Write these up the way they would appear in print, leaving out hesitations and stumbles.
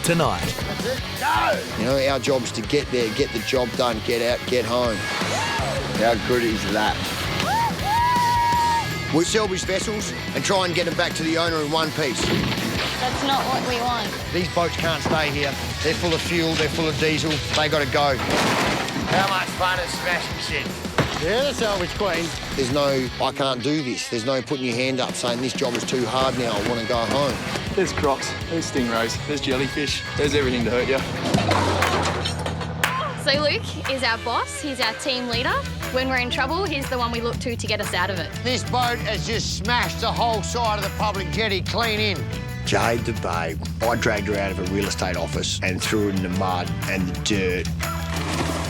tonight. That's it. Go! You know, our job's to get there, get the job done, get out, get home. How good is that? We salvage vessels and try and get them back to the owner in one piece. That's not what we want. These boats can't stay here. They're full of fuel, they're full of diesel. They got to go. How much fun is smashing shit? Yeah, the salvage queen. There's no, I can't do this. There's no putting your hand up saying this job is too hard now, I want to go home. There's crocs, there's stingrays, there's jellyfish, there's everything to hurt you. So Luke is our boss, he's our team leader. When we're in trouble, he's the one we look to get us out of it. This boat has just smashed the whole side of the public jetty clean in. Jade the babe, I dragged her out of a real estate office and threw her in the mud and the dirt.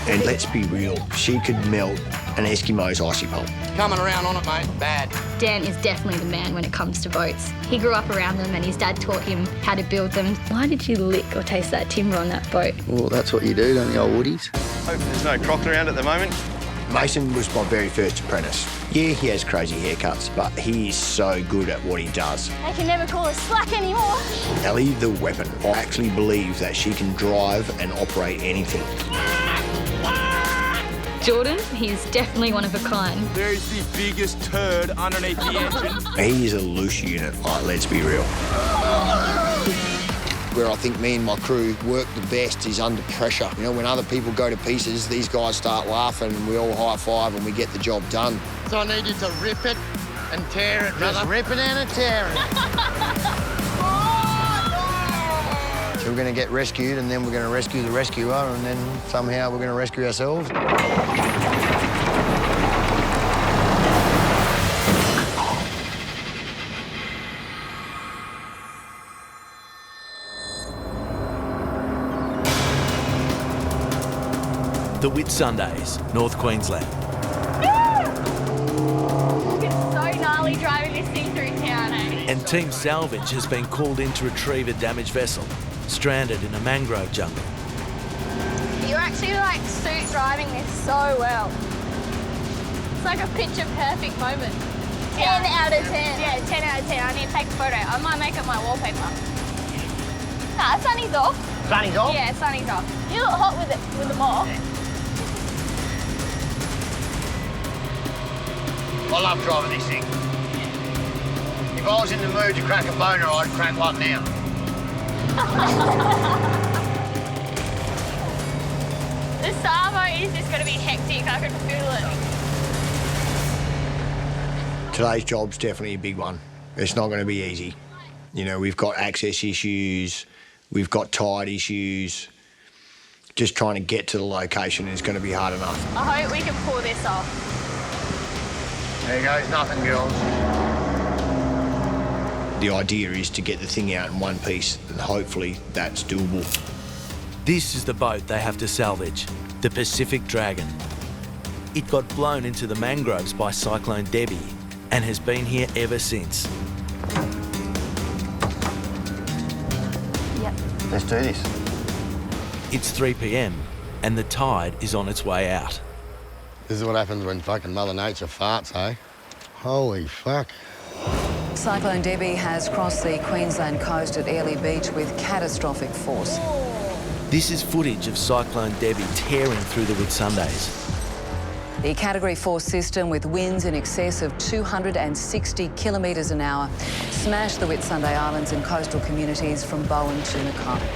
And let's be real, she could melt an Eskimo's Aussie pole. Coming around on it, mate, bad. Dan is definitely the man when it comes to boats. He grew up around them and his dad taught him how to build them. Why did you lick or taste that timber on that boat? Well, that's what you do, don't you, old woodies? Hope there's no croc around at the moment. Mason was my very first apprentice. Yeah, he has crazy haircuts, but he is so good at what he does. They can never call us slack anymore. Ellie the weapon. I actually believe that she can drive and operate anything. Jordan, he's definitely one of a kind. There's the biggest turd underneath the engine. He is a loose unit, like, let's be real. Where I think me and my crew work the best is under pressure. You know, when other people go to pieces, these guys start laughing and we all high-five and we get the job done. So I need you to rip it and tear it, brother. Just rip it and tear it. So we're going to get rescued and then we're going to rescue the rescuer and then somehow we're going to rescue ourselves. The Whitsundays, North Queensland. It's so gnarly driving this thing through town, eh? And Team Salvage has been called in to retrieve a damaged vessel, stranded in a mangrove jungle. You actually like suit driving this so well. It's like a picture perfect moment. 10 out of 10. Yeah, 10 out of 10. I need to take a photo. I might make it my wallpaper. Nah, sunny's off. Sunny's off? Yeah, sunny's off. You look hot with it, with them off. Yeah. I love driving this thing. If I was in the mood to crack a boner, I'd crack one now. The Savo is just going to be hectic. I can feel it. Today's job's definitely a big one. It's not going to be easy. You know, we've got access issues, we've got tide issues. Just trying to get to the location is going to be hard enough. I hope we can pull this off. There goes nothing, girls. The idea is to get the thing out in one piece, and hopefully that's doable. This is the boat they have to salvage, the Pacific Dragon. It got blown into the mangroves by Cyclone Debbie and has been here ever since. Yep. Let's do this. It's 3 p.m. and the tide is on its way out. This is what happens when fucking Mother Nature farts, eh? Holy fuck. Cyclone Debbie has crossed the Queensland coast at Airlie Beach with catastrophic force. This is footage of Cyclone Debbie tearing through the Whitsundays. The Category 4 system, with winds in excess of 260 kilometres an hour, smashed the Whitsunday Islands and coastal communities from Bowen to Mackay.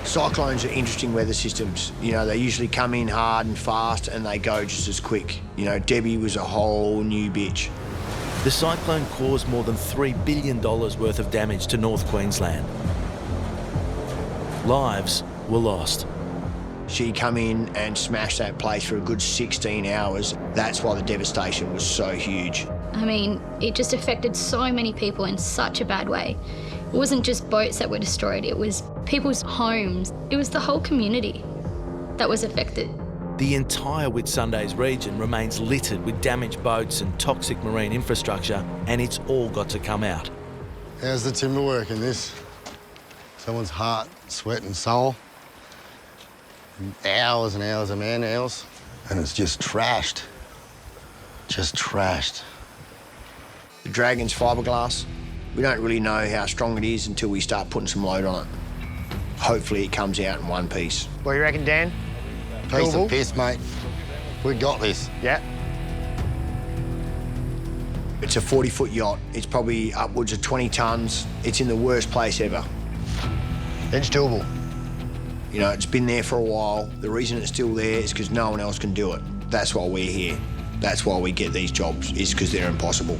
Cyclones are interesting weather systems. You know, they usually come in hard and fast and they go just as quick. You know, Debbie was a whole new bitch. The cyclone caused more than $3 billion worth of damage to North Queensland. Lives were lost. She come in and smashed that place for a good 16 hours. That's why the devastation was so huge. I mean, it just affected so many people in such a bad way. It wasn't just boats that were destroyed, it was people's homes. It was the whole community that was affected. The entire Whitsundays region remains littered with damaged boats and toxic marine infrastructure, and it's all got to come out. How's the timber work in this? Someone's heart, sweat and soul. Hours and hours of man hours. And it's just trashed. Just trashed. The Dragon's fiberglass. We don't really know how strong it is until we start putting some load on it. hopefully it comes out in one piece. What do you reckon, Dan? Piece of piss, mate. We got this. Yeah. It's a 40-foot yacht. It's probably upwards of 20 tonnes. It's in the worst place ever. It's doable. You know, it's been there for a while. The reason it's still there is because no one else can do it. That's why we're here. That's why we get these jobs, is because they're impossible.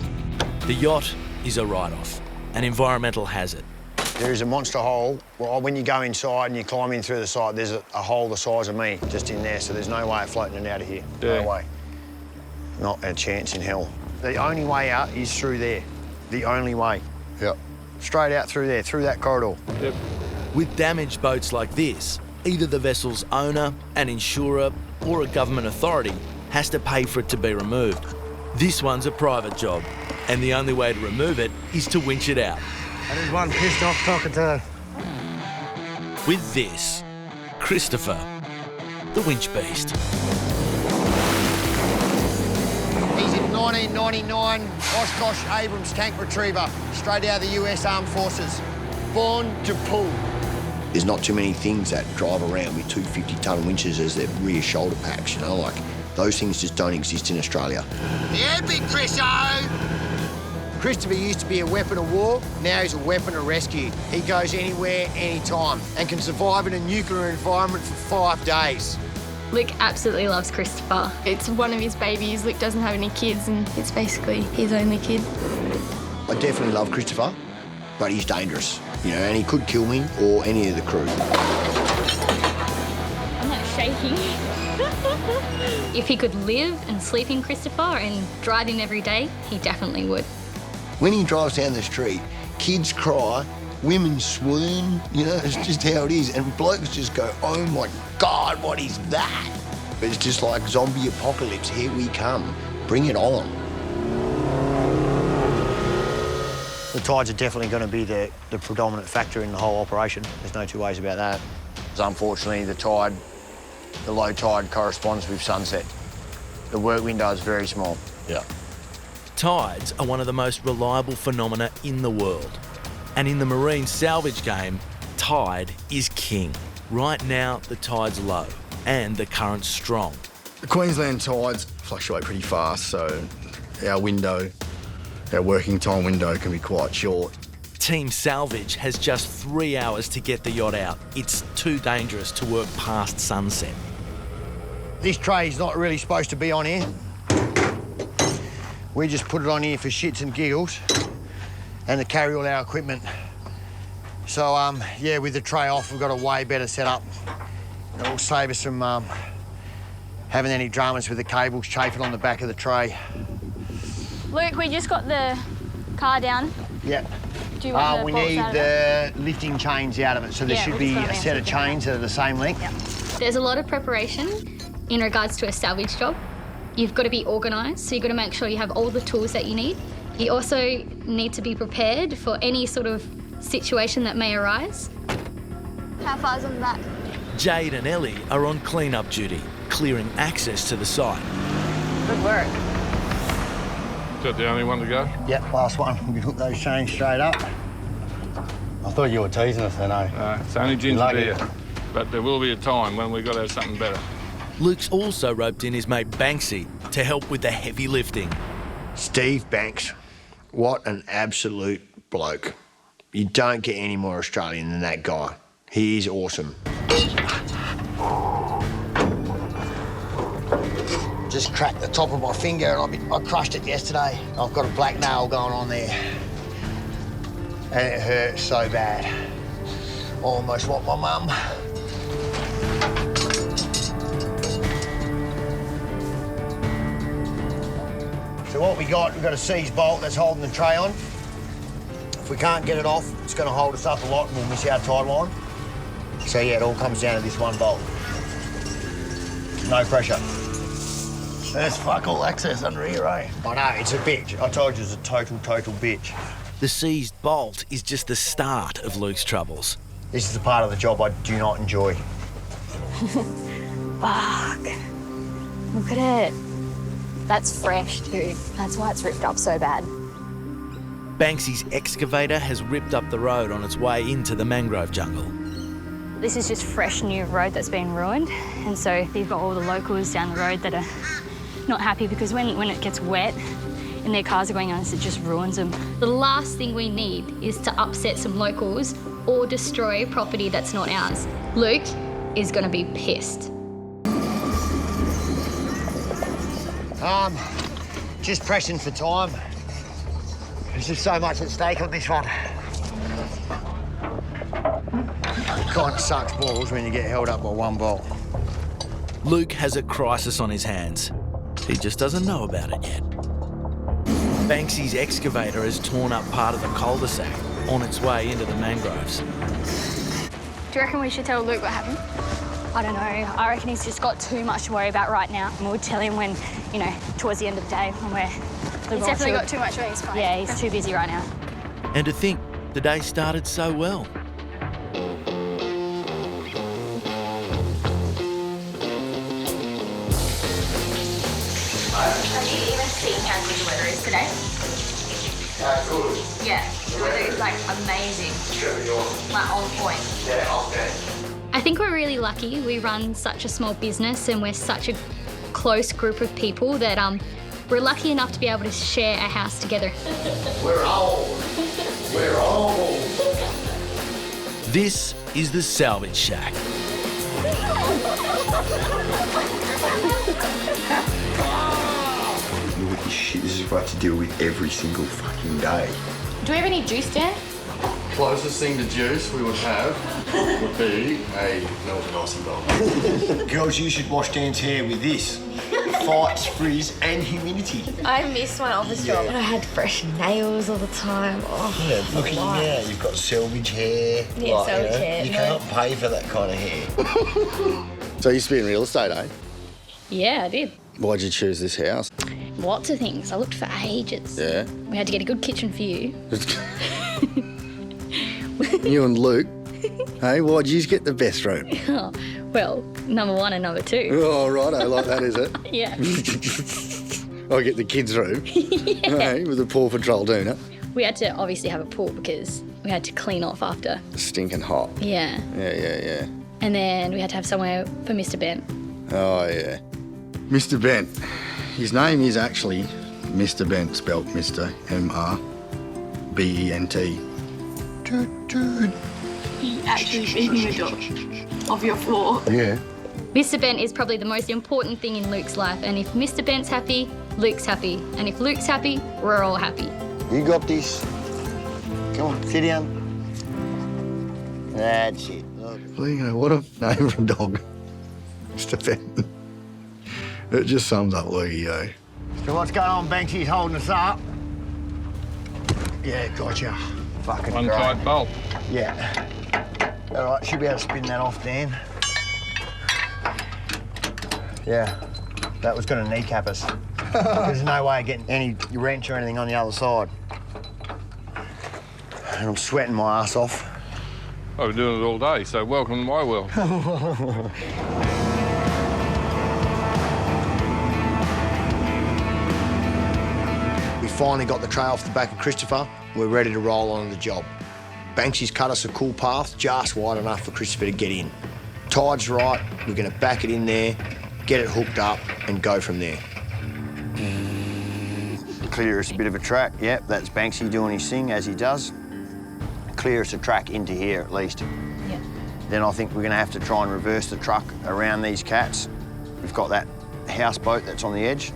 The yacht is a write-off, an environmental hazard. There is a monster hole. Well, when you go inside and you climb in through the side, there's a hole the size of me just in there, so there's no way of floating it out of here. Yeah. No way. Not a chance in hell. The only way out is through there. The only way. Yep. Straight out through there, through that corridor. Yep. With damaged boats like this, either the vessel's owner, an insurer, or a government authority has to pay for it to be removed. This one's a private job, and the only way to remove it is to winch it out. And there's one pissed off cockatoo. With this, Christopher, the winch beast. He's a 1999 Oshkosh Abrams tank retriever, straight out of the US Armed Forces. Born to pull. There's not too many things that drive around with 250-tonne winches as their rear shoulder packs, you know, like those things just don't exist in Australia. Yeah, big Chriso! Christopher used to be a weapon of war, now he's a weapon of rescue. He goes anywhere, anytime, and can survive in a nuclear environment for 5 days. Luke absolutely loves Christopher. It's one of his babies. Luke doesn't have any kids, and it's basically his only kid. I definitely love Christopher, but he's dangerous, you know, and he could kill me or any of the crew. I'm not shaking. If he could live and sleep in Christopher and drive him every day, he definitely would. When he drives down the street, kids cry, women swoon, you know, it's just how it is. And blokes just go, oh my God, what is that? It's just like zombie apocalypse, here we come. Bring it on. The tides are definitely going to be the predominant factor in the whole operation. There's no two ways about that. Unfortunately, the low tide corresponds with sunset. The work window is very small. Yeah. Tides are one of the most reliable phenomena in the world. And in the marine salvage game, tide is king. Right now, the tide's low and the current's strong. The Queensland tides fluctuate pretty fast, so our working time window can be quite short. Team Salvage has just 3 hours to get the yacht out. It's too dangerous to work past sunset. This tray's not really supposed to be on here. We just put it on here for shits and giggles and to carry all our equipment. So, yeah, with the tray off, we've got a way better setup. It'll save us from having any dramas with the cables chafing on the back of the tray. Luke, we just got the car down. Yeah. Do you want We the bolts need out of the lifting chains out of it, so there should be a set of chains that are the same length. Yep. There's a lot of preparation in regards to a salvage job. You've got to be organised, so you've got to make sure you have all the tools that you need. You also need to be prepared for any sort of situation that may arise. How far's on the back? Jade and Ellie are on clean-up duty, clearing access to the site. Good work. Is that the only one to go? Yep, last one. We can hook those chains straight up. I thought you were teasing us then, eh? It's only ginger Like beer. it. But there will be a time when we've got to have something better. Luke's also roped in his mate Banksy to help with the heavy lifting. Steve Banks, what an absolute bloke. You don't get any more Australian than that guy. He is awesome. Just cracked the top of my finger and I crushed it yesterday. I've got a black nail going on there. And it hurts so bad. Almost like my mum. So what we've got a seized bolt that's holding the tray on. If we can't get it off, it's going to hold us up a lot and we'll miss our tide line. So yeah, it all comes down to this one bolt. No pressure. There's fuck all access under here, eh? I know, it's a bitch. I told you it's a total bitch. The seized bolt is just the start of Luke's troubles. This is the part of the job I do not enjoy. Fuck. Look at it. That's fresh too. That's why it's ripped up so bad. Banksy's excavator has ripped up the road on its way into the mangrove jungle. This is just fresh new road that's been ruined, and so you've got all the locals down the road that are not happy because when it gets wet and their cars are going on, it just ruins them. The last thing we need is to upset some locals or destroy property that's not ours. Luke is going to be pissed. Just pressing for time. There's just so much at stake on this one. Kind of sucks balls when you get held up by one bolt. Luke has a crisis on his hands. He just doesn't know about it yet. Banksy's excavator has torn up part of the cul-de-sac on its way into the mangroves. Do you reckon we should tell Luke what happened? I don't know. I reckon he's just got too much to worry about right now. And we'll tell him when, towards the end of the day when we're... He's definitely got too much on his plate. Yeah, he's too busy right now. And to think, the day started so well. Have you even seen how good the weather is today? Good. Yeah, the weather is amazing. On point. Yeah, okay. I think we're really lucky. We run such a small business and we're such a close group of people that we're lucky enough to be able to share a house together. We're old. This is the Salvage Shack. Look at this shit. This is what I have to deal with every single fucking day. Do we have any juice, Dan? Closest thing to juice we would have would be a melted Aussie bowl. Girls, you should wash Dan's hair with this. Fights, frizz, and humidity. I miss my office job. I had fresh nails all the time. Oh, Yeah, look at you now. You've got Salvage hair. Yeah, Salvage hair. You can't pay for that kind of hair. So you used to be in real estate, eh? Yeah, I did. Why'd you choose this house? Lots of things. I looked for ages. Yeah. We had to get a good kitchen for you. You and Luke. Hey, why'd you get the best room? Oh, well, number one and number two. Oh, right, I like that, is it? Yeah. I get the kids' room. Yeah. Hey, with the Paw Patrol doing it. We had to obviously have a pool because we had to clean off after. Stinking hot. Yeah. Yeah. And then we had to have somewhere for Mr. Ben. Oh, yeah. Mr. Bent. His name is actually Mr. Bent, spelt Mr. M-R-B-E-N-T. Dude. You actually beating the dog off your floor. Yeah. Mr. Bent is probably the most important thing in Luke's life. And if Mr. Bent's happy, Luke's happy. And if Luke's happy, we're all happy. You got this. Come on, sit down. That's it. Well, what a name for a dog. Mr. Bent. It just sums up Lukey, eh? So what's going on, Banksy's holding us up? Yeah, gotcha. Fucking One great. tight bolt. Yeah. All right, should be able to spin that off, Dan. Yeah, that was going to kneecap us. There's no way of getting any wrench or anything on the other side. And I'm sweating my ass off. I've been doing it all day, so welcome to my world. We finally got the tray off the back of Christopher. We're ready to roll on the job. Banksy's cut us a cool path just wide enough for Christopher to get in. Tide's right, we're going to back it in there, get it hooked up and go from there. Clear us a bit of a track. Yep, that's Banksy doing his thing as he does. Clear us a track into here at least. Yeah. Then I think we're going to have to try and reverse the truck around these cats. We've got that houseboat that's on the edge.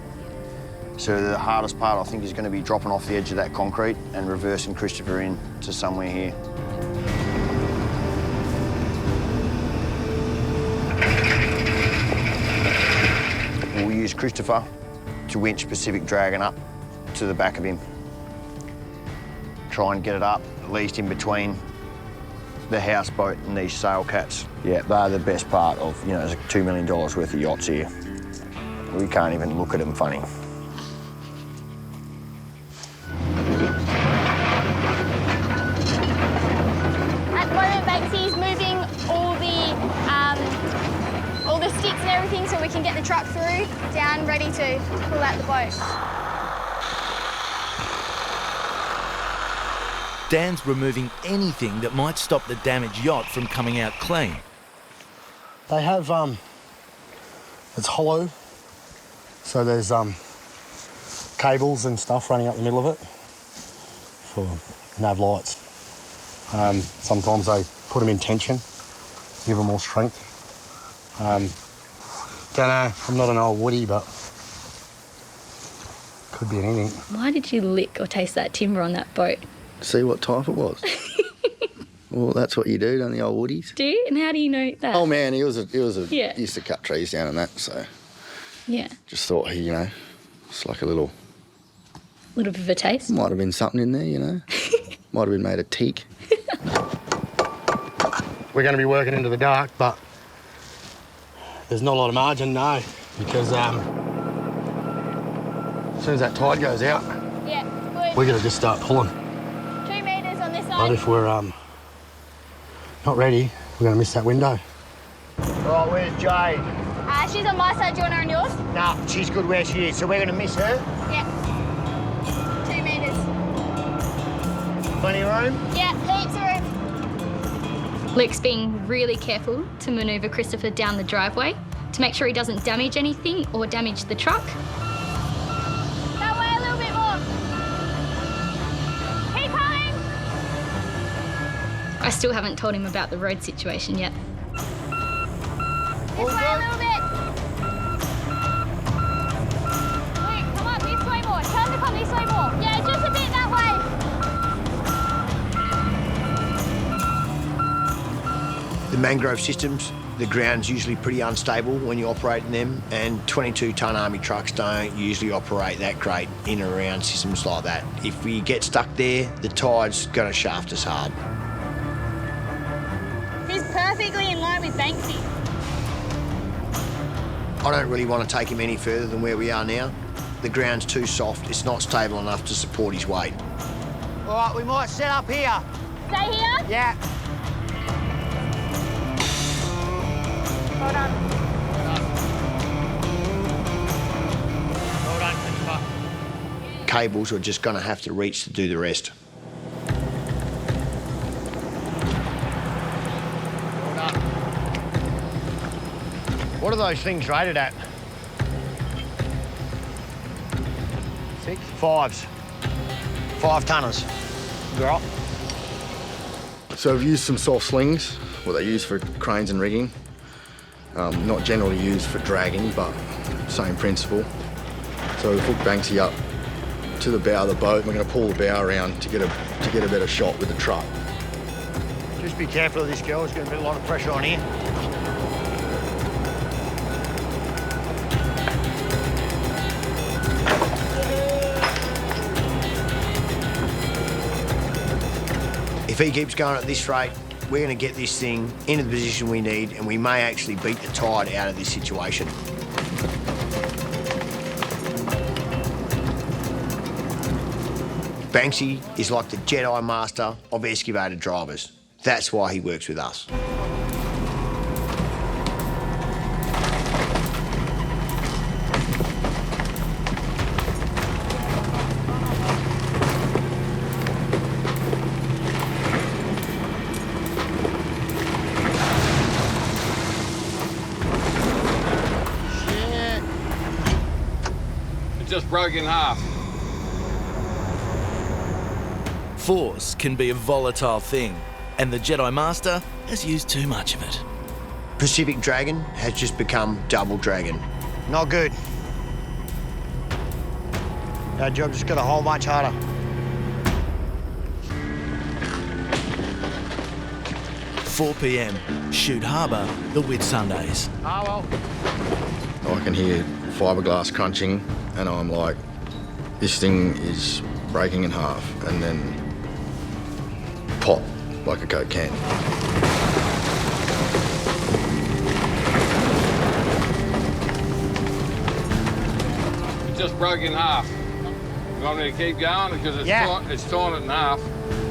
So the hardest part, I think, is going to be dropping off the edge of that concrete and reversing Christopher in to somewhere here. We'll use Christopher to winch Pacific Dragon up to the back of him. Try and get it up, at least in between the houseboat and these sail cats. Yeah, they're the best part of, there's $2 million worth of yachts here. We can't even look at them funny. At the moment, Banksy's moving all the sticks and everything so we can get the truck through, down, ready to pull out the boat. Dan's removing anything that might stop the damaged yacht from coming out clean. They have, it's hollow, so there's cables and stuff running up the middle of it for nav lights. Sometimes they put them in tension, give them more strength. Don't know, I'm not an old woody, but could be anything. Why did you lick or taste that timber on that boat? See what type it was. Well, that's what you do, don't the old woodies? Do you? And how do you know that? Oh man, he was a Yeah. used to cut trees down and that, so Yeah. just thought he, it's like a little Little bit of a taste. might have been something in there, Might have been made of teak. We're going to be working into the dark, but there's not a lot of margin, no, because as soon as that tide goes out, Yeah, good. we're going to just start pulling. 2 metres on this But side. if we're not ready, we're going to miss that window. Right, where's Jade? She's on my side. Do you want her on yours? Nah, she's good where she is, so we're going to miss her. Yeah. 2 metres. Plenty of room? Yeah, heaps of room. Luke's being really careful to manoeuvre Christopher down the driveway to make sure he doesn't damage anything or damage the truck. That way a little bit more. Keep going. I still haven't told him about the road situation yet. This way a little bit. Luke, come up this way more. Tell him to come this way more. Yeah, just a bit that way. The mangrove systems, the ground's usually pretty unstable when you operate in them, and 22-tonne army trucks don't usually operate that great in and around systems like that. If we get stuck there, the tide's going to shaft us hard. He's perfectly in line with Banksy. I don't really want to take him any further than where we are now. The ground's too soft, it's not stable enough to support his weight. All right, we might set up here. Stay here? Yeah. Well done. Well done, Christopher. Cables are just going to have to reach to do the rest. Well done. What are those things rated at? 6? 5s. 5-tonners. Drop. So we've used some soft slings, what they use for cranes and rigging. Not generally used for dragging, but same principle. So we've hooked Banksy up to the bow of the boat, and we're going to pull the bow around to get a better shot with the truck. Just be careful of this girl, there's going to be a lot of pressure on here. If he keeps going at this rate, we're going to get this thing into the position we need, and we may actually beat the tide out of this situation. Banksy is like the Jedi master of excavator drivers. That's why he works with us. Just broke in half. Force can be a volatile thing, and the Jedi Master has used too much of it. Pacific Dragon has just become Double Dragon. Not good. Our job just got a whole bunch harder. "4 p.m, Shoot Harbour, the Whitsundays. Oh, well. I can hear fiberglass crunching, and I'm like, this thing is breaking in half, and then pop like a Coke can. It just broke in half. You want me to keep going? Because it's, it's torn it in half.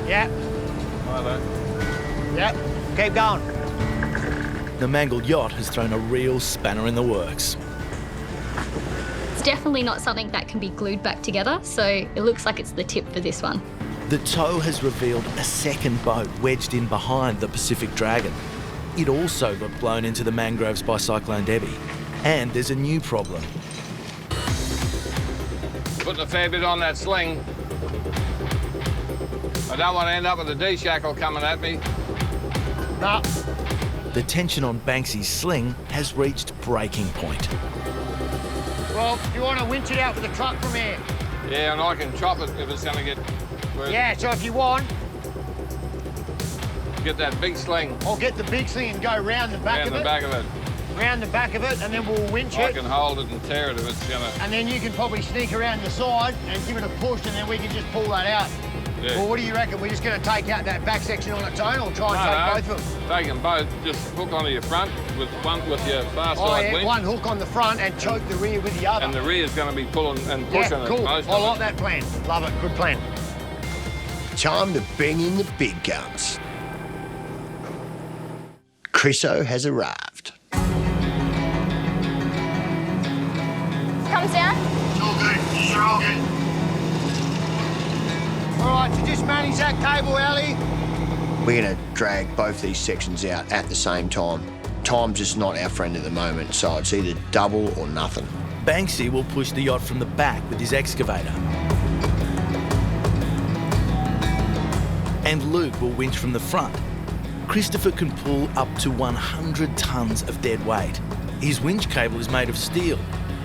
Yeah. Righto. Yeah. Keep going. The mangled yacht has thrown a real spanner in the works. It's definitely not something that can be glued back together, so it looks like it's the tip for this one. The tow has revealed a second boat wedged in behind the Pacific Dragon. it also got blown into the mangroves by Cyclone Debbie. And there's a new problem. Putting a fair bit on that sling. I don't want to end up with a D-shackle coming at me. No. The tension on Banksy's sling has reached breaking point. Well, you want to winch it out with a truck from here? Yeah, and I can chop it if it's going to get... Yeah, so if you want... Get that big sling. I'll get the big sling and go round the back of it. Round the back of it. Round the back of it, and then we'll winch I it. can hold it and tear it if it's going to... And then you can probably sneak around the side and give it a push, and then we can just pull that out. Yeah. Well, what do you reckon? We're just going to take out that back section on its own, or try and take both of them? Take them both. Just hook onto your front with your far side winch. One hook on the front and choke the rear with the other. And the rear is going to be pulling and pushing it. Cool. Most I like that plan. Love it. Good plan. Time to bring in the big guns. Chriso has arrived. Comes down. It's all good. It's all good. All right, so just manage that cable, Ellie. We're going to drag both these sections out at the same time. Time's just not our friend at the moment, so it's either double or nothing. Banksy will push the yacht from the back with his excavator. And Luke will winch from the front. Christopher can pull up to 100 tonnes of dead weight. His winch cable is made of steel.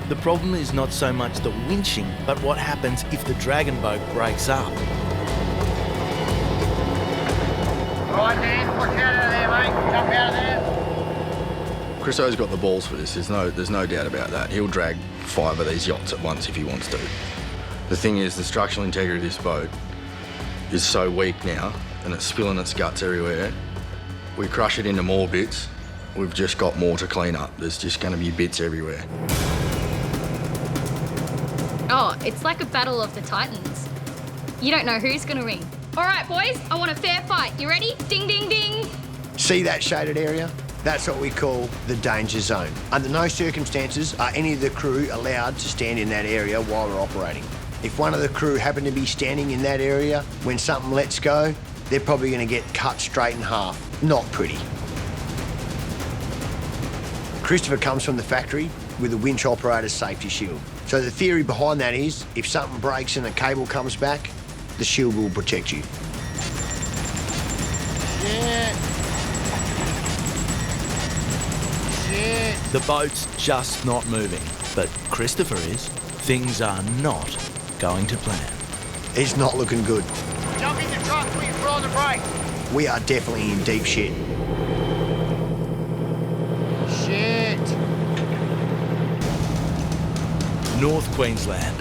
The problem is not so much the winching, but what happens if the dragon boat breaks up. All right, Dan, push out of there, mate. Jump out of there. Chriso's got the balls for this. There's no doubt about that. He'll drag 5 of these yachts at once if he wants to. The thing is, the structural integrity of this boat is so weak now, and it's spilling its guts everywhere. We crush it into more bits, we've just got more to clean up. There's just going to be bits everywhere. Oh, it's like a battle of the titans. You don't know who's going to win. All right, boys, I want a fair fight. You ready? Ding, ding, ding. See that shaded area? That's what we call the danger zone. Under no circumstances are any of the crew allowed to stand in that area while we're operating. If one of the crew happen to be standing in that area when something lets go, they're probably going to get cut straight in half. Not pretty. Christopher comes from the factory with a winch operator's safety shield. So the theory behind that is, if something breaks and the cable comes back, the shield will protect you. Shit. Shit. The boat's just not moving, but Christopher is. Things are not going to plan. It's not looking good. Jump in the truck, put your foot on the brake. We are definitely in deep shit. Shit. North Queensland.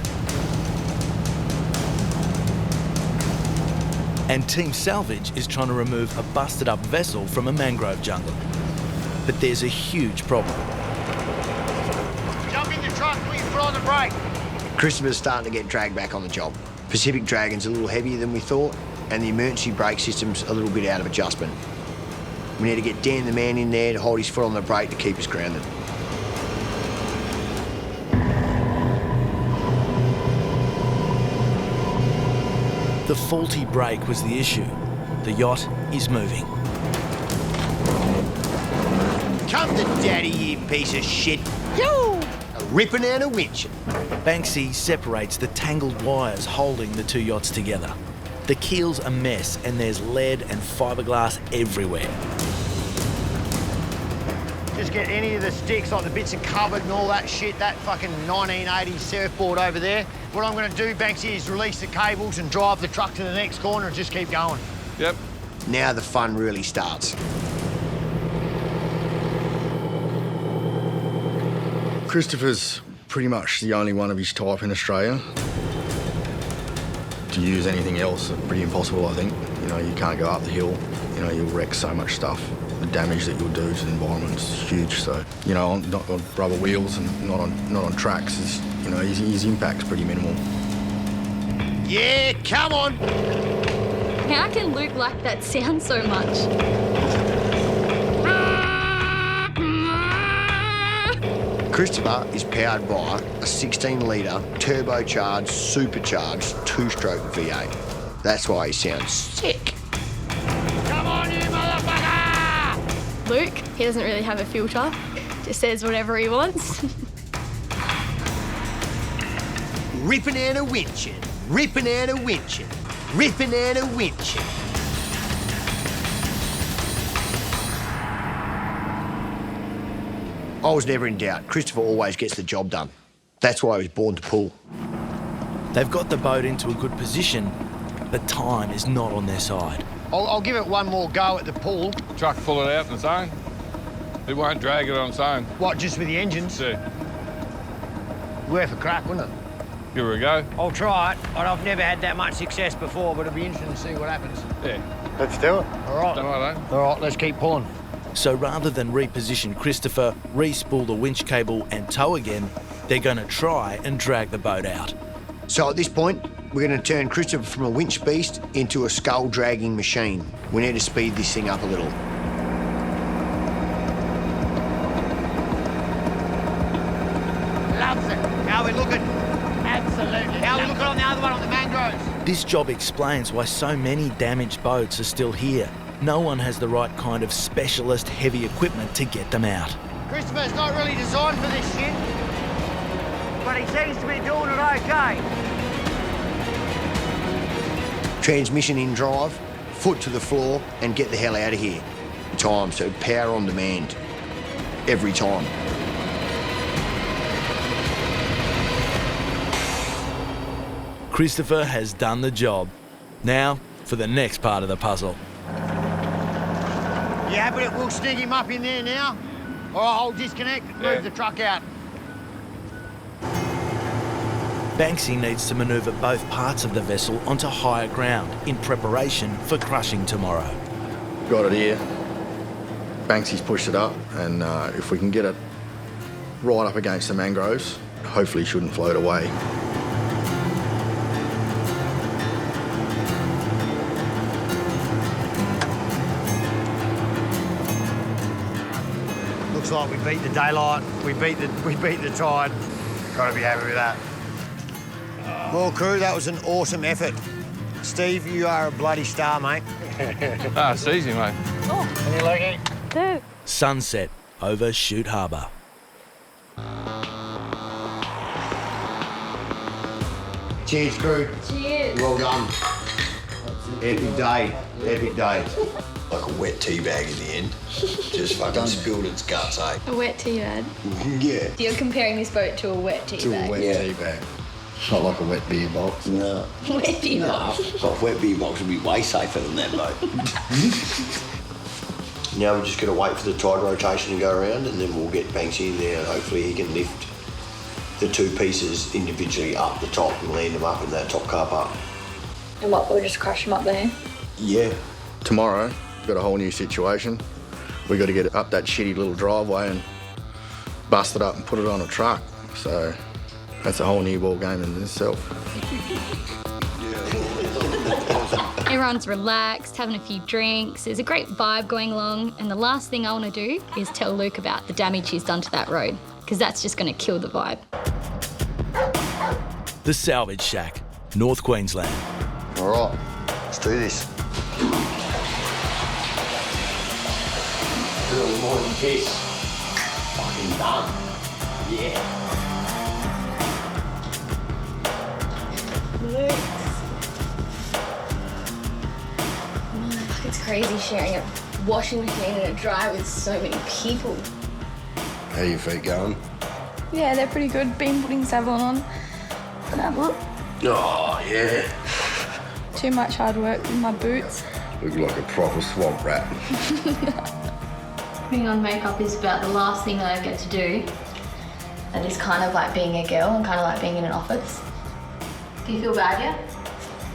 And Team Salvage is trying to remove a busted up vessel from a mangrove jungle. But there's a huge problem. Jump in the truck, put your foot on the brake. Christopher's starting to get dragged back on the job. Pacific Dragon's a little heavier than we thought, and the emergency brake system's a little bit out of adjustment. We need to get Dan the man in there to hold his foot on the brake to keep us grounded. The faulty brake was the issue. The yacht is moving. Come to daddy, you piece of shit. Yo! Ripping out a winch. Banksy separates the tangled wires holding the two yachts together. The keel's a mess and there's lead and fiberglass everywhere. Just get any of the sticks, like the bits of cupboard and all that shit, that fucking 1980s surfboard over there. What I'm going to do, Banksy, is release the cables and drive the truck to the next corner and just keep going. Yep. Now the fun really starts. Christopher's pretty much the only one of his type in Australia. To use anything else is pretty impossible, I think. You know, you can't go up the hill. You know, you'll wreck so much stuff. The damage that you'll do to the environment is huge. So, you know, not on rubber wheels and not on tracks, is, you know, his impact's pretty minimal. Yeah, come on! How can Luke like that sound so much? Christopher is powered by a 16-litre turbocharged, supercharged 2-stroke V8. That's why he sounds sick. Come on, you motherfucker! Luke. He doesn't really have a filter, just says whatever he wants. Ripping and a winching, ripping and a winching, ripping and a winching. I was never in doubt. Christopher always gets the job done. That's why he was born to pull. They've got the boat into a good position, but time is not on their side. I'll give it one more go at the pull. Truck pull it out on its own. It won't drag it on its own. What, just with the engines? Yeah. Worth a crack, wouldn't it? Give her a go. I'll try it. I've never had that much success before, but it'll be interesting to see what happens. Yeah. Let's do it. All right. Righto. All right, let's keep pulling. So rather than reposition Christopher, re-spool the winch cable and tow again, they're going to try and drag the boat out. So at this point, we're going to turn Christopher from a winch beast into a skull-dragging machine. We need to speed this thing up a little. Loves it. How are we looking? Absolutely. How are we looking on the other one, on the mangroves? This job explains why so many damaged boats are still here. No one has the right kind of specialist heavy equipment to get them out. Christopher's not really designed for this shit, but he seems to be doing it okay. Transmission in drive, foot to the floor, and get the hell out of here. Time, so power on demand. Every time. Christopher has done the job. Now for the next part of the puzzle. You happy that we'll sneak him up in there now? All right, I'll disconnect and move the truck out. Banksy needs to manoeuvre both parts of the vessel onto higher ground in preparation for crushing tomorrow. Got it here. Banksy's pushed it up, and if we can get it right up against the mangroves, hopefully it shouldn't float away. Looks like we beat the daylight, we beat the tide. Gotta be happy with that. Well, crew, that was an awesome effort. Steve, you are a bloody star, mate. It's easy, mate. Any lucky? Do. Sunset over Shute Harbour. Cheers, crew. Cheers. Well done. Epic day, epic day. Like a wet tea bag in the end. Just fucking spilled its guts, eh? A wet tea bag. Yeah. So you're comparing this boat to a wet tea bag? To a wet tea bag. Not like a wet beer box. No. Wet beer box. A wet beer box would be way safer than that boat. Now we're just going to wait for the tide rotation to go around, and then we'll get Banksy in there, and hopefully he can lift the two pieces individually up the top and land them up in that top car park. And what, we'll just crush them up there? Yeah. Tomorrow, we've got a whole new situation. We've got to get it up that shitty little driveway and bust it up and put it on a truck. So that's a whole new ball game in itself. Everyone's relaxed, having a few drinks. There's a great vibe going along, and the last thing I want to do is tell Luke about the damage he's done to that road, because that's just going to kill the vibe. The Salvage Shack, North Queensland. All right, let's do this. Early morning piss. Fucking done. Yeah. It's crazy sharing a washing machine and a dryer with so many people. How are your feet going? Yeah, they're pretty good. Been putting Savlon on. But have a look. Oh, yeah. Too much hard work with my boots. Look like a proper swamp rat. Putting on makeup is about the last thing that I get to do. That is kind of like being a girl and kind of like being in an office. Do you feel bad yet?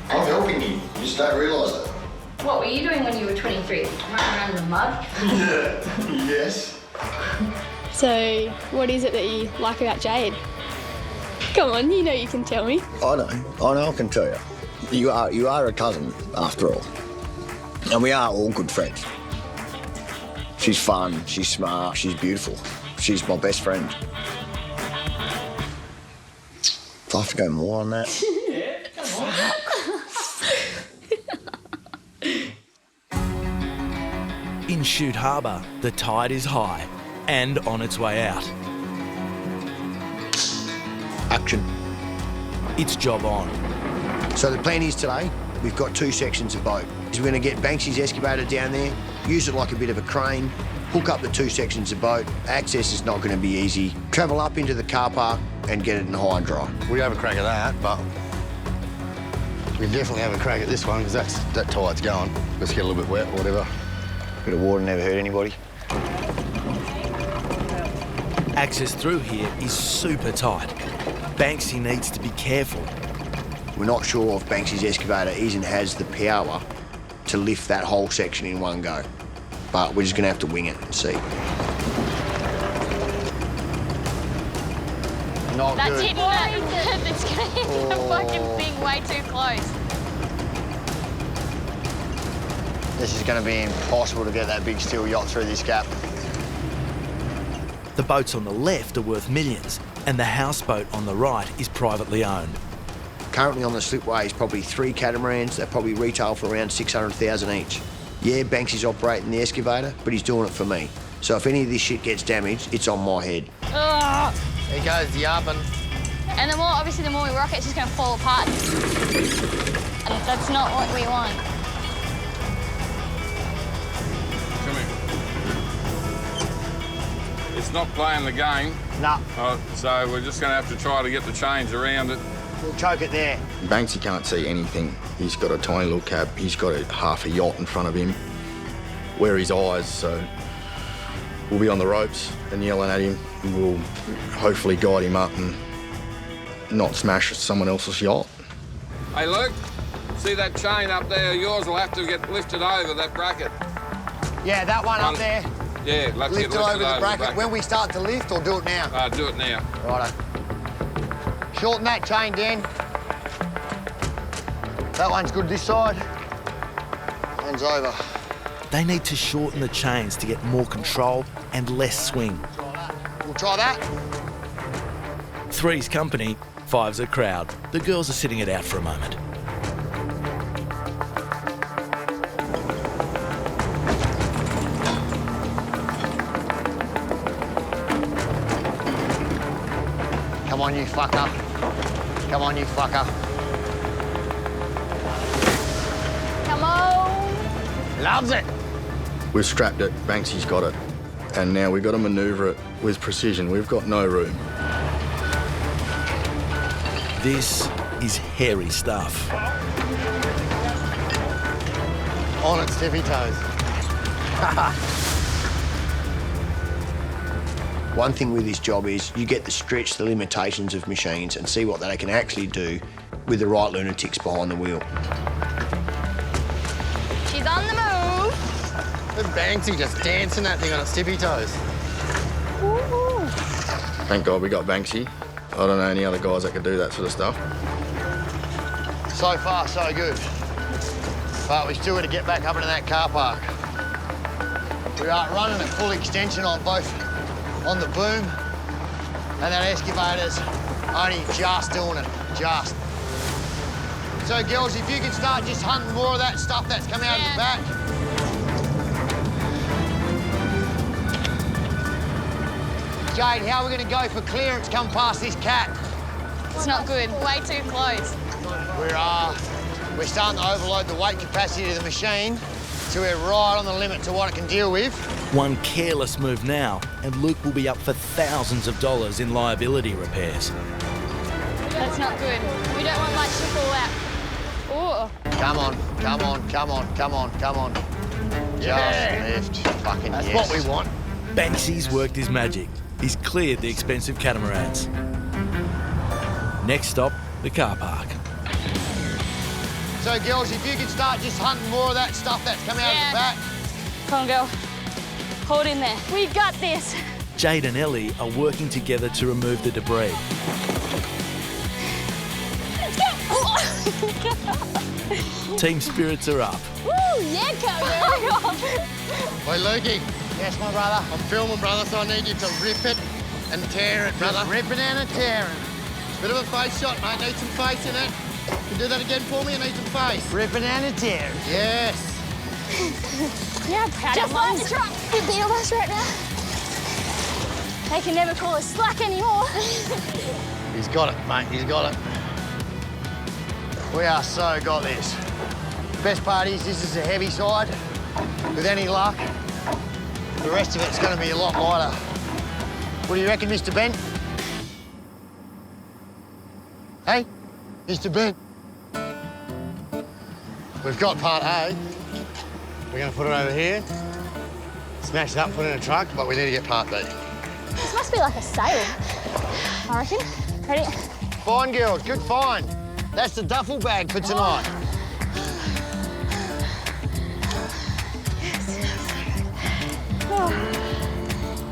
I'm helping you. You just don't realise it. What were you doing when you were 23? Running around in the mud? Yes. So, what is it that you like about Jade? Come on, you know you can tell me. I know, I can tell you. You are a cousin, after all. And we are all good friends. She's fun, she's smart, she's beautiful. She's my best friend. Do I have to go more on that? Yeah, come on. In Shute Harbour, the tide is high and on its way out. Action. It's job on. So the plan is today, we've got 2 sections of boat. We're going to get Banksy's excavator down there, use it like a bit of a crane, hook up the 2 sections of boat. Access is not going to be easy. Travel up into the car park and get it in high and dry. We have a crack at that, but we definitely have a crack at this one because that tide's going. Let's get a little bit wet or whatever. Bit of water never hurt anybody. Access through here is super tight. Banksy needs to be careful. We're not sure if Banksy's excavator even has the power to lift that whole section in one go. But we're just going to have to wing it and see. Not That's good. hitting that. It's going to hit the fucking thing way too close. This is going to be impossible to get that big steel yacht through this gap. The boats on the left are worth millions, and the houseboat on the right is privately owned. Currently on the slipway is probably 3 catamarans. They probably retail for around 600,000 each. Yeah, Banksy's operating the excavator, but he's doing it for me. So if any of this shit gets damaged, it's on my head. Ugh. There goes the oven. And the more we rock it, it's just going to fall apart. And that's not what we want. Come here. It's not playing the game. No. So we're just going to have to try to get the chains around it. We'll choke it there. Banksy can't see anything. He's got a tiny little cab. He's got half a yacht in front of him. Where his eyes, so we'll be on the ropes and yelling at him. We'll hopefully guide him up and not smash someone else's yacht. Hey, Luke, see that chain up there? Yours will have to get lifted over that bracket. Yeah, that one up there. Yeah, let's Lift it over the bracket. When we start to lift, or do it now? Do it now. Righto. Shorten that chain, Dan. That one's good this side. One's over. They need to shorten the chains to get more control and less swing. We'll try that. 3's company, 5's a crowd. The girls are sitting it out for a moment. Come on, you fucker. Come on, you fucker. Come on. Loves it. We've strapped it, Banksy's got it. And now we've got to manoeuvre it with precision. We've got no room. This is hairy stuff. On its tippy toes. One thing with this job is you get to stretch the limitations of machines and see what they can actually do with the right lunatics behind the wheel. She's on the move. Look at Banksy just dancing that thing on its tippy toes. Ooh. Thank God we got Banksy. I don't know any other guys that could do that sort of stuff. So far, so good. But we still got to get back up into that car park. We are running at full extension on both, on the boom, and that excavator's only just doing it, just. So, girls, if you can start just hunting more of that stuff that's come out of the back. Jade, how are we going to go for clearance come past this cat? It's not good. Way too close. We're starting to overload the weight capacity of the machine, so we're right on the limit to what it can deal with. One careless move now, and Luke will be up for thousands of dollars in liability repairs. That's not good. We don't want much to fall out. Ooh. Come on, come on, come on, come on, come on. Just lift. Fucking That's yes. what we want. Banksy's worked his magic. He's cleared the expensive catamarans. Next stop, the car park. So, girls, if you could start just hunting more of that stuff that's come out of the back. Come on, girl. Hold in there. We got this. Jade and Ellie are working together to remove the debris. Team spirits are up. Woo, yeah, come Hey, Lukey. Yes, my brother. I'm filming, brother, so I need you to rip it and tear it, brother. Ripping and a tearing. Bit of a face shot, mate. Need some face in it. Can you do that again for me? I need some face. Ripping and a tearing. Yes. Yeah, I'm proud of mine. Just like the truck. You're beating us right now. They can never call us slack anymore. He's got it, mate, he's got it. We are so got this. Best part is this is a heavy side. With any luck, the rest of it's going to be a lot lighter. What do you reckon, Mr. Ben? Hey, Mr. Ben? We've got part A. We're going to put it over here, smash it up, put it in a truck, but we need to get part B. This must be like a sail, I reckon. Ready? Fine, girls, good find. That's the duffel bag for tonight.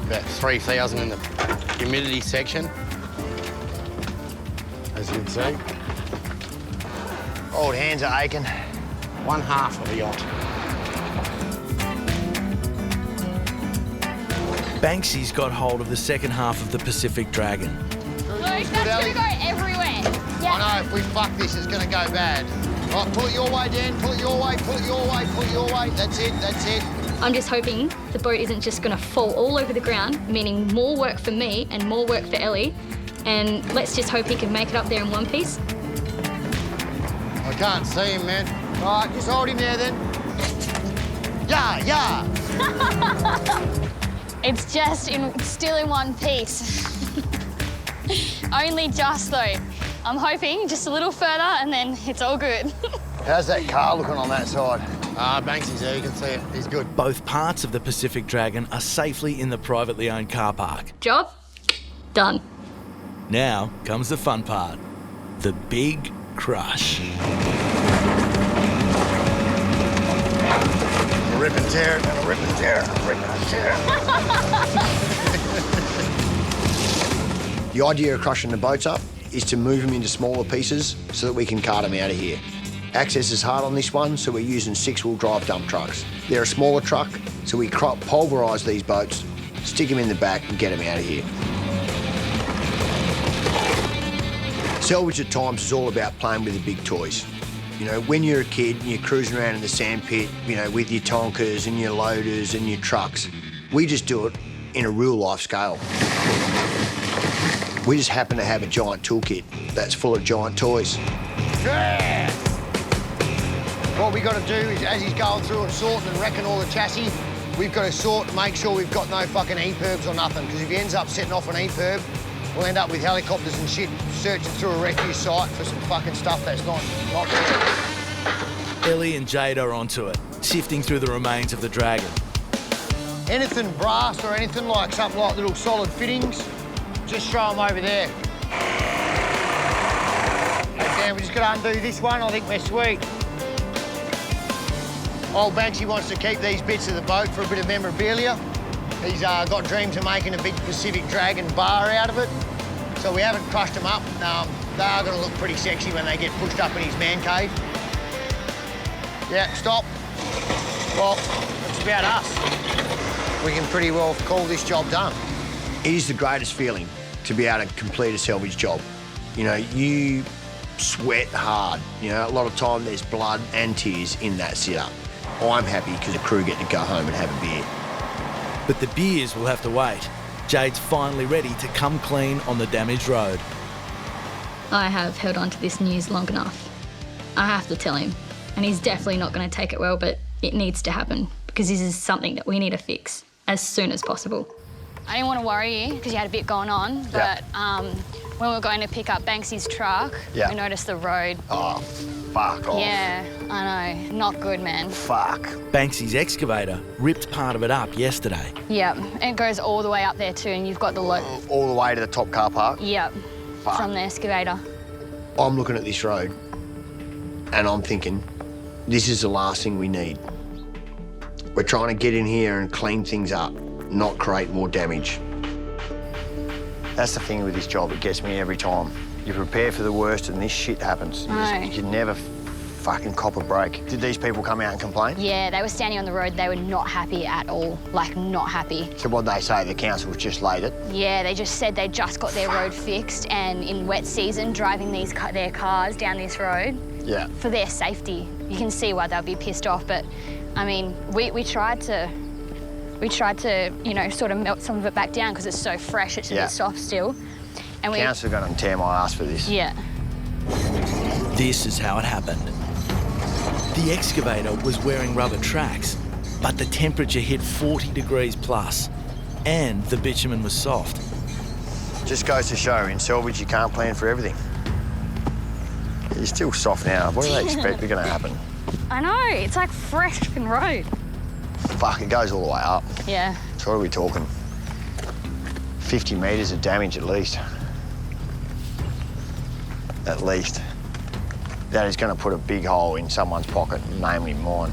About 3,000 in the humidity section, as you can see. Old hands are aching. 1/2 of a yacht. Banksy's got hold of the second half of the Pacific Dragon. Luke, that's going to go everywhere. Yeah. I know, if we fuck this, it's going to go bad. Right, pull it your way, Dan. Pull it your way, pull it your way, pull it your way. That's it, that's it. I'm just hoping the boat isn't just going to fall all over the ground, meaning more work for me and more work for Ellie. And let's just hope he can make it up there in one piece. I can't see him, man. All right, just hold him there then. Yeah, yeah. It's just still in one piece. Only just though. I'm hoping just a little further and then it's all good. How's that car looking on that side? Banksy's there, you can see it. He's good. Both parts of the Pacific Dragon are safely in the privately owned car park. Job done. Now comes the fun part, the big crush. Rip and tear, rip and tear, rip and tear. The idea of crushing the boats up is to move them into smaller pieces so that we can cart them out of here. Access is hard on this one, so we're using 6-wheel drive dump trucks. They're a smaller truck, so we pulverise these boats, stick them in the back and get them out of here. Salvage at times is all about playing with the big toys. You know, when you're a kid and you're cruising around in the sandpit, you know, with your tonkers and your loaders and your trucks, we just do it in a real life scale. We just happen to have a giant toolkit that's full of giant toys. Yeah! What we got to do is, as he's going through and sorting and wrecking all the chassis, we've got to sort and make sure we've got no fucking EPIRBs or nothing, because if he ends up setting off an EPIRB, we'll end up with helicopters and shit searching through a refuse site for some fucking stuff that's not there. Ellie and Jade are onto it, sifting through the remains of the Dragon. Anything brass or anything like something like little solid fittings, just throw them over there. Okay, we just got to undo this one. I think we're sweet. Old Banksy wants to keep these bits of the boat for a bit of memorabilia. He's got dreams of making a big Pacific Dragon bar out of it. So we haven't crushed them up. They are going to look pretty sexy when they get pushed up in his man cave. Yeah, stop. Well, it's about us. We can pretty well call this job done. It is the greatest feeling to be able to complete a salvage job. You know, you sweat hard. You know, a lot of time there's blood and tears in that sit-up. I'm happy because the crew get to go home and have a beer. But the beers will have to wait. Jade's finally ready to come clean on the damaged road. I have held on to this news long enough. I have to tell him, and he's definitely not going to take it well, but it needs to happen because this is something that we need to fix as soon as possible. I didn't want to worry you because you had a bit going on, but when we were going to pick up Banksy's truck, we noticed the road. Oh, fuck off. Yeah, I know. Not good, man. Fuck. Banksy's excavator ripped part of it up yesterday. Yep, it goes all the way up there too, and you've got the all the way to the top car park? Yep, from the excavator. I'm looking at this road and I'm thinking, this is the last thing we need. We're trying to get in here and clean things up, not create more damage. That's the thing with this job, it gets me every time. You prepare for the worst and this shit happens. You can never fucking cop a break. Did these people come out and complain? Yeah, they were standing on the road. They were not happy at all, like not happy. So what'd they say, the council's just laid it? Yeah, they just said they just got their road fixed and in wet season, driving their cars down this road for their safety. You can see why they'll be pissed off, but I mean, we tried to, you know, sort of melt some of it back down because it's so fresh, it's a bit soft still. And Council are going to tear my ass for this. Yeah. This is how it happened. The excavator was wearing rubber tracks, but the temperature hit 40 degrees plus, and the bitumen was soft. Just goes to show, in salvage you can't plan for everything. You're still soft now. What do they expect is going to happen? I know, it's like fresh fucking road. Fuck, it goes all the way up. Yeah. So what are we talking? 50 metres of damage at least. At least. That is going to put a big hole in someone's pocket, namely mine.